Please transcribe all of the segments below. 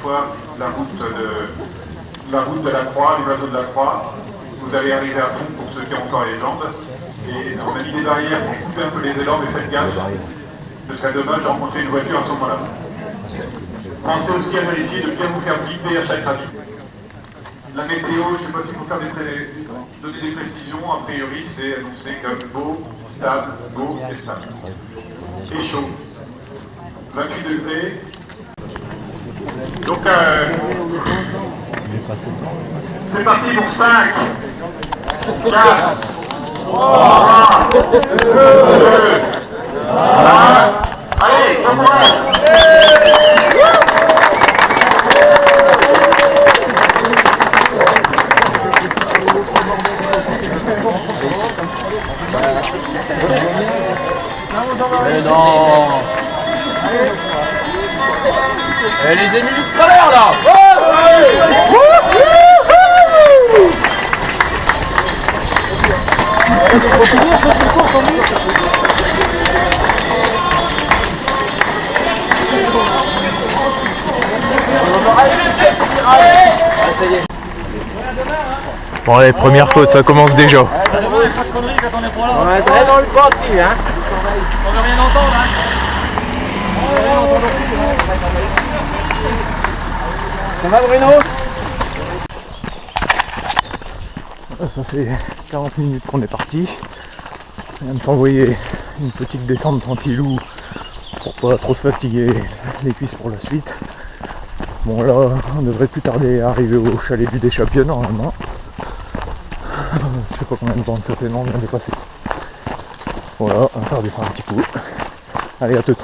fois la route de la Croix, les bateaux de la Croix. Vous allez arriver à fond pour ceux qui ont encore les jambes. Et on a mis des barrières pour couper un peu les élans, mais faites gaffe. Ce serait dommage de rencontrer une voiture à ce moment-là. Pensez aussi à vérifier de bien vous faire biper à chaque ravit. La météo, je ne sais pas s'il faut donner des précisions, a priori c'est annoncé comme beau, stable et stable. Et chaud. 28 degrés. Donc c'est parti pour 5, 4, 3, 2, 1. Allez, bon courage. Mais non. Et les émus du travers là. Faut finir sur une course en bus. Bon allez, première côte, ça commence déjà. On est très dans le parti, hein. On veut rien entendre, hein. Ça va Bruno? Ça fait 40 minutes qu'on est parti. On vient de s'envoyer une petite descente tranquillou pour pas trop se fatiguer les cuisses pour la suite. Bon là, on devrait plus tarder à arriver au chalet du Deschappieux normalement. Je sais pas combien de temps ça fait, non, on vient de dépasser. Voilà, on va faire descendre un petit coup. Allez, à toutes.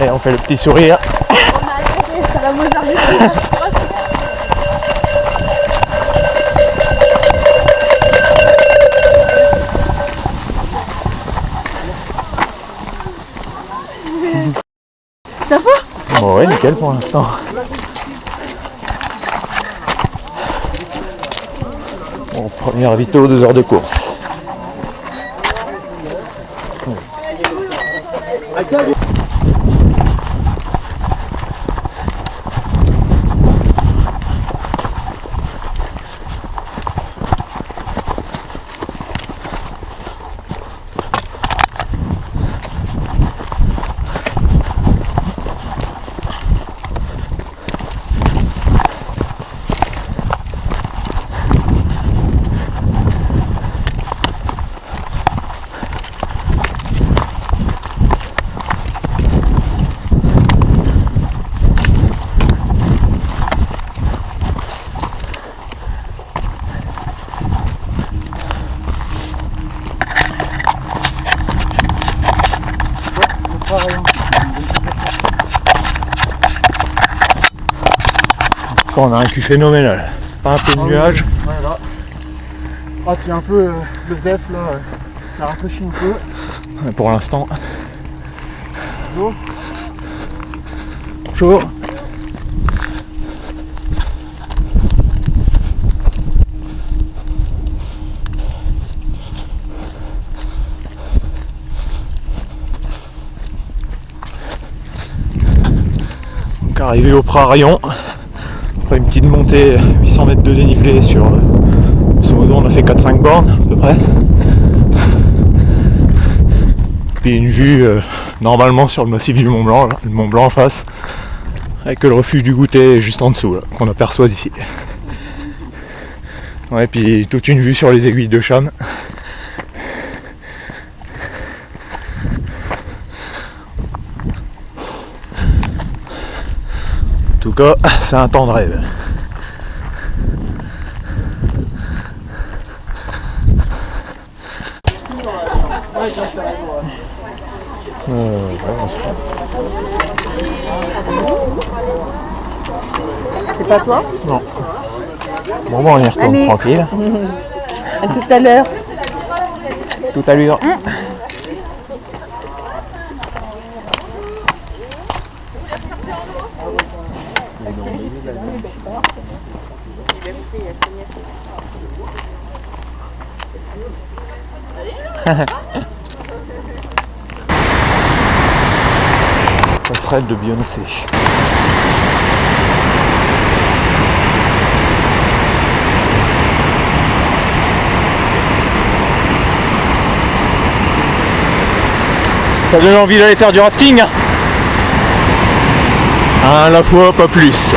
Et on fait le petit sourire. Ça va mozarder. Ça va? Bon ouais, nickel pour l'instant. Bon, première vito, 2 heures de course. On a un cul phénoménal. Pas un peu de nuages. Voilà. Ah, puis un peu le zef là, ça rafraîchit un peu. Pour l'instant. Bonjour. Bonjour. Donc arrivé au Prarion. Après une petite montée, 800 mètres de dénivelé sur, grosso modo on a fait 4-5 bornes à peu près. Puis une vue normalement sur le massif du Mont Blanc, là, le Mont Blanc en face, avec le refuge du goûter juste en dessous, là, qu'on aperçoit d'ici. Ouais, puis toute une vue sur les aiguilles de Cham. En tout cas, c'est un temps de rêve. C'est pas toi? Non. Bon, on y retourne. Allez. Tranquille. À tout à l'heure. Tout à l'heure. Passerelle de Beyoncé. Ça donne envie d'aller faire du rafting. À la fois, pas plus.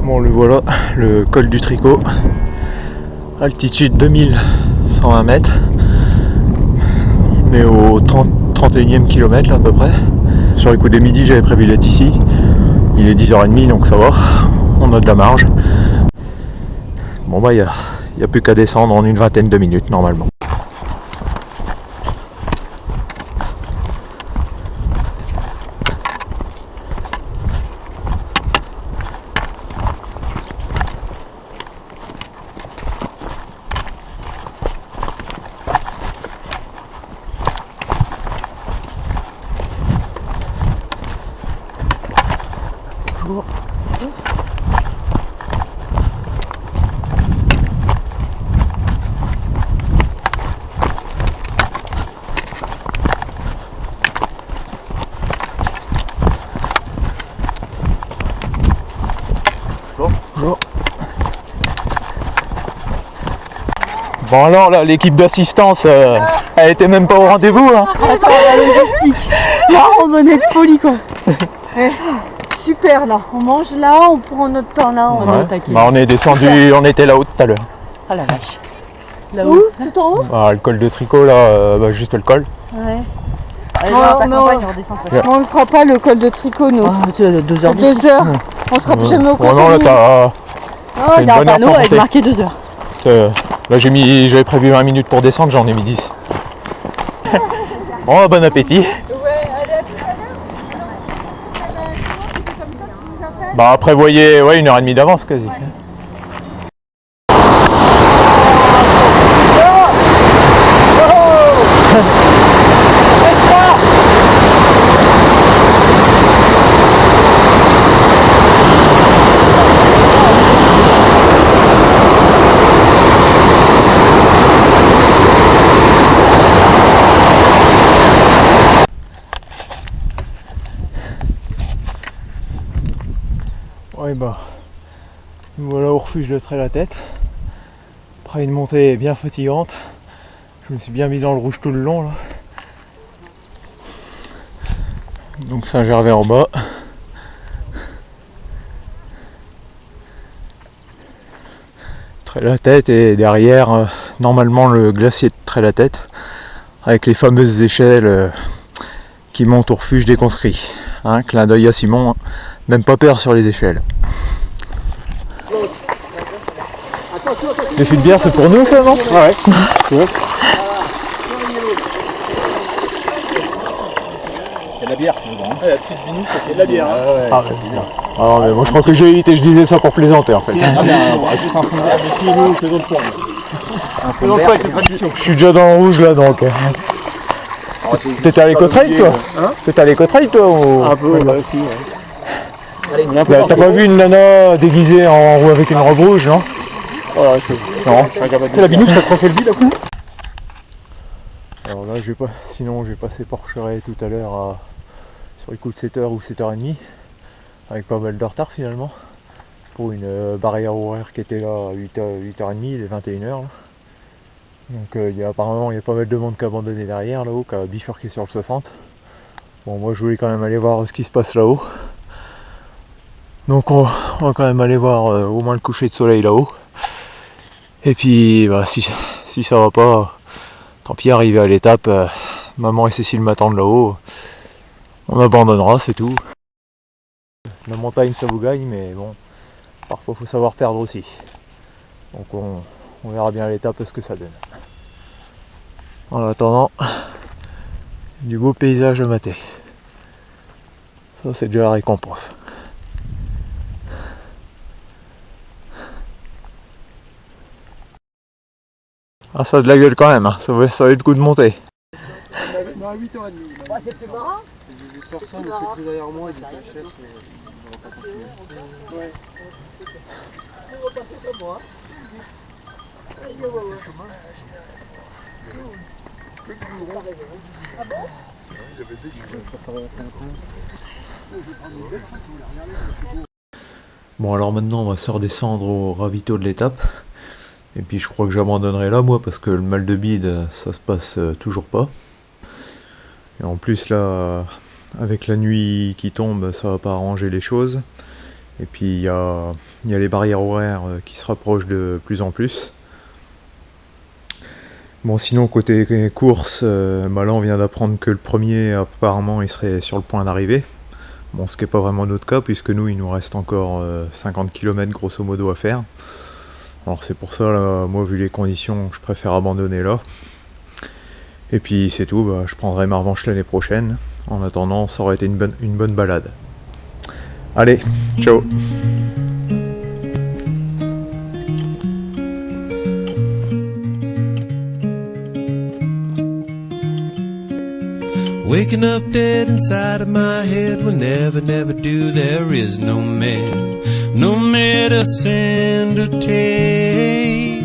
Bon, le voilà, le col du Tricot, altitude 2120 mètres, on est au 31e kilomètre là, à peu près. Sur les coups des midi j'avais prévu d'être ici, il est 10h30 donc ça va, on a de la marge. Bon bah il n'y a plus qu'à descendre en une vingtaine de minutes normalement. Bonjour. Bon alors là, l'équipe d'assistance, elle était même pas au rendez-vous hein. Attends, la logistique. La randonnée de folie quoi. Super là, on mange là, on prend notre temps là, on va attaquer. Bah, on est descendu, on était là-haut tout à l'heure. Ah la vache. Là-haut? Tout en haut? Ah, le col de Tricot là, bah, juste le col. Ouais. Allez, Non, dans ta non. campagne, on redescend pas. On ne fera pas le col de Tricot nous. Ah, tu as 2 À heures. 2 heures. On sera plus jamais au Bon non là compagnie. t'as... Oh, c'est il y a une un bonne heure panneau pour avec monter. marqué 2 heures. Là j'avais prévu 20 minutes pour descendre, j'en ai mis 10. Bon, bon appétit. Bah prévoyez ouais, 1h30 d'avance quasi. Ouais bah, nous voilà au refuge de Trait-la-Tête. Après une montée bien fatigante, je me suis bien mis dans le rouge tout le long là. Donc Saint-Gervais en bas. Trait-la-Tête et derrière normalement le glacier de Trait-la-Tête avec les fameuses échelles qui montent au refuge des conscrits. Hein, clin d'œil à Simon, hein. Même pas peur sur les échelles. Les fûts de bière c'est pour nous ça non? Ouais. Ouais. Il y a de la bière dedans. Ouais, la petite binous, ça fait de la bière. Hein. Ah, ouais. Ah, mais moi je crois que j'ai évité, je disais ça pour plaisanter en fait. Ah bien, juste un fond de bière. Mais si nous, faisons le point. Un fond de bière, c'est tradition. Je suis déjà dans le rouge là donc. T'étais à l'éco-trail toi? Hein? T'étais à l'éco-trail toi ou... Un peu, ouais, aussi. Ouais. Allez, on est un peu T'as partout. pas vu une nana déguisée en roue avec une robe rouge non? Voilà, Non. c'est la binous, ça te refait le bide à coup. Alors là sinon je vais passer Porcheret tout à l'heure sur les coups de 7h ou 7h30 avec pas mal de retard finalement pour une barrière horaire qui était là à 8h30, il est 21h là. Donc apparemment il y a pas mal de monde qui a abandonné derrière là-haut, qui a bifurqué sur le 60. Bon, moi je voulais quand même aller voir ce qui se passe là-haut. Donc on va quand même aller voir au moins le coucher de soleil là-haut. Et puis bah, si ça va pas, tant pis, arrivé à l'étape, maman et Cécile m'attendent là-haut. On abandonnera, c'est tout. La montagne ça vous gagne, mais bon, parfois faut savoir perdre aussi. Donc on verra bien à l'étape ce que ça donne. En attendant, du beau paysage à mater. Ça c'est déjà la récompense. Ah, ça a de la gueule quand même, hein. Ça va être le coup de monter. Non, à 8h30. Ouais, c'est plus marrant. J'ai vu personne, parce que derrière moi, ils étaient chefs. Ouais. On va passer sur moi. Ah bon? Bon, alors maintenant on va se redescendre au ravito de l'étape. Et puis je crois que j'abandonnerai là moi parce que le mal de bide ça se passe toujours pas. Et en plus là avec la nuit qui tombe ça va pas arranger les choses. Et puis il y a les barrières horaires qui se rapprochent de plus en plus. Bon sinon côté course, bah là on vient d'apprendre que le premier apparemment il serait sur le point d'arriver. Bon ce qui n'est pas vraiment notre cas puisque nous il nous reste encore 50 km grosso modo à faire. Alors c'est pour ça, là, moi vu les conditions, je préfère abandonner là. Et puis c'est tout, bah, je prendrai ma revanche l'année prochaine. En attendant, ça aurait été une bonne balade. Allez, ciao. Waking up dead inside of my head will never do. There is no medicine to take.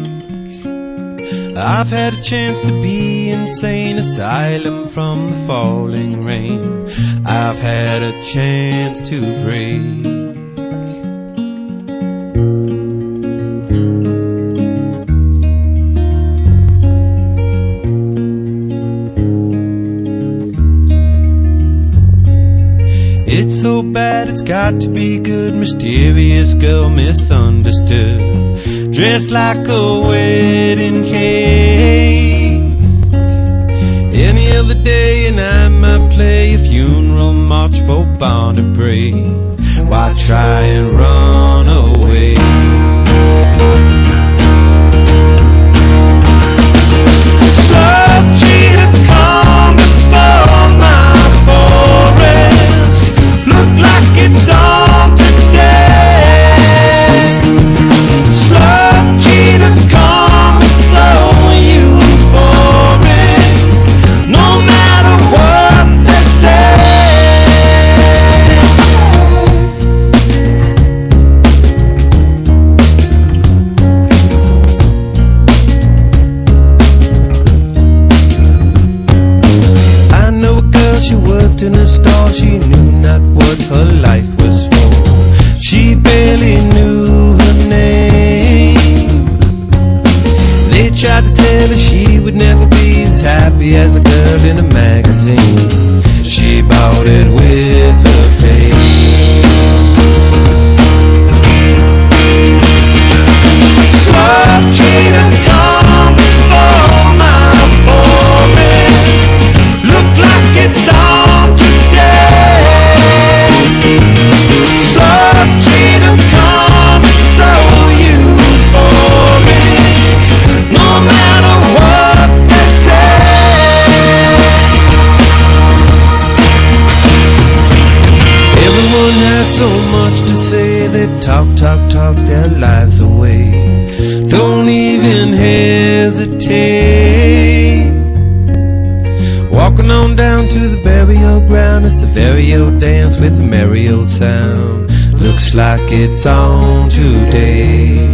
I've had a chance to be insane asylum from the falling rain. I've had a chance to break. It's so bad it's got to be good. Mysterious girl misunderstood, dressed like a wedding cake. Any other day and I might play a funeral march for Barney Bray. Why try and run away? Slow cheetah come before my forest. Look like it's on today. Slow cheetah come so euphoric. No matter what they say. I know a girl, she worked in a store. She knew not what her life was for. She barely knew her name. They tried to tell her she would never be as happy as a girl in a magazine. She bought it with her pay. Slow cheetah come before my forest. Look like it's on today. Slow cheetah come so euphoric. No matter what they say. Everyone has so much to say. They talk their lives away. Don't even hesitate. Walking on down to the burial ground. It's a very old dance with a merry old sound. Looks like it's on today.